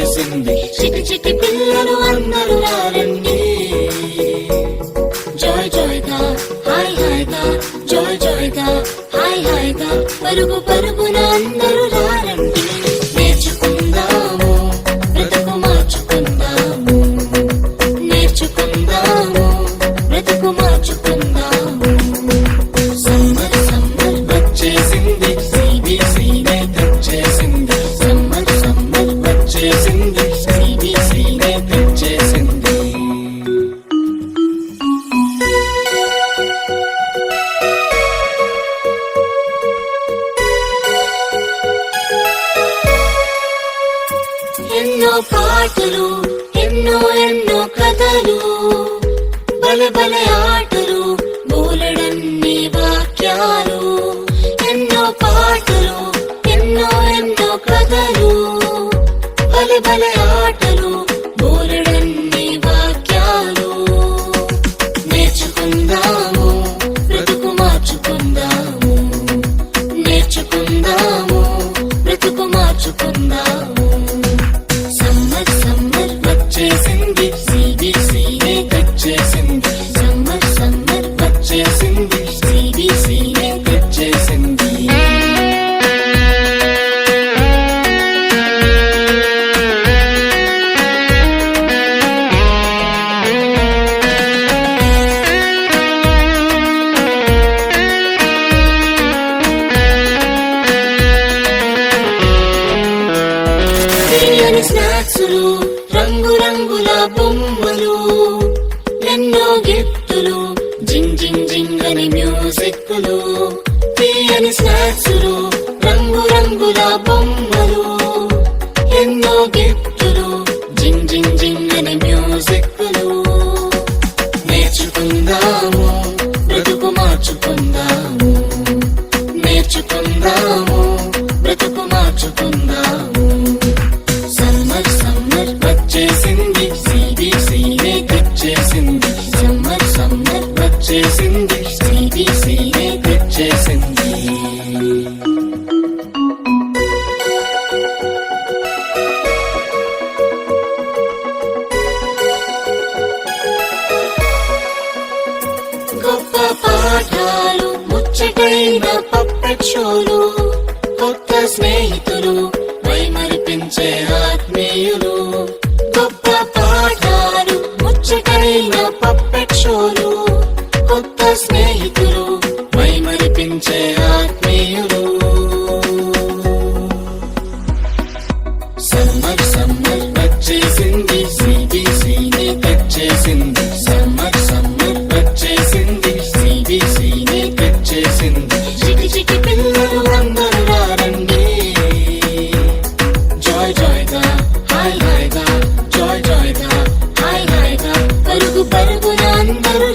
వచ్చేసింది. చిటి చిటి పిల్లలు అందరూ రండి, జాయ్ జాయ్ గా హాయ్ హాయ్ గా, జాయ్ జాయ్ గా హాయ్ హాయ్ గా, పరుగు పరుగున అందరూ రండి. నేర్చుకుందాము బ్రతుకు మార్చుకుందాము, నేర్చుకుందాము బ్రతుకు మార్చుకుందాము. సమ్మర్ సమ్మర్ వచ్చేసింది, CBCనే తెచ్చేసింది. సమ్మర్ సమ్మర్ వచ్చేసింది, CBCనే తెచ్చేసింది. ఎన్నో పాటలు, ఎన్నో ఎన్నో కథలు, బలె బలె ఆటలు, బోలెడన్ని వాక్యాలు. ఎన్నో పాటలు, ఎన్నో ఎన్నో కథలు, బలె బలె ఆటలు, బోలెడన్ని వాక్యాలు. నేర్చుకుందాము బ్రతుకు మార్చుకుందాము, నేర్చుకుందాము బ్రతుకు మార్చుకుందాము. సమ్మర్ సమ్మర్ వచ్చేసింది, CBCనే తెచ్చేసింది. సమ్మర్ సమ్మర్ వచ్చేసింది, CBCనే తెచ్చేసింది. తీయని స్నాక్సులు, రంగు రంగుల బొమ్మలు, ఎన్నో గిఫ్టులు, జింగ్ జింగ్ జింగ్ అని మ్యూజిక్లు. తీయని స్నాక్సులు, రంగు రంగుల బొమ్మలు, ఎన్నో గిఫ్టులు, జింగ్ జింగ్ జింగ్ అని మ్యూజిక్లు. నేర్చుకుందాము బ్రతుకు మార్చుకుందాము, నేర్చుకుందాము బ్రతుకు మార్చుకుందాము. సమ్మర్ సమ్మర్ వచ్చేసింది, CBCనే తెచ్చేసింది. సమ్మర్ సమ్మర్ వచ్చేసింది, CBCనే తెచ్చేసింది. గొప్ప పాఠాలు, ముచ్చటైన పప్పెట్ షోలు, కొత్త స్నేహితులు, మైమరిపించే ఆత్మీయులు. గొప్ప పాఠాలు, ముచ్చటైన పప్పెట్ షోలు, కొత్త స్నేహితులు, మైమరిపించే ఆత్మీయులు. సమ్మర్ సమ్మర్ వచ్చేసింది, CBCనే తెచ్చేసింది. సమ్మర్ సమ్మర్ వచ్చేసింది, CBCనే తెచ్చేసింది. చిటి చిటి పిల్లలు అందరూ రండి, జాయ్ జాయ్ గా హాయ్ హాయ్ గా, జాయ్ జాయ్ గా హాయ్ హాయ్ గా, పరుగు పరుగున అందరూ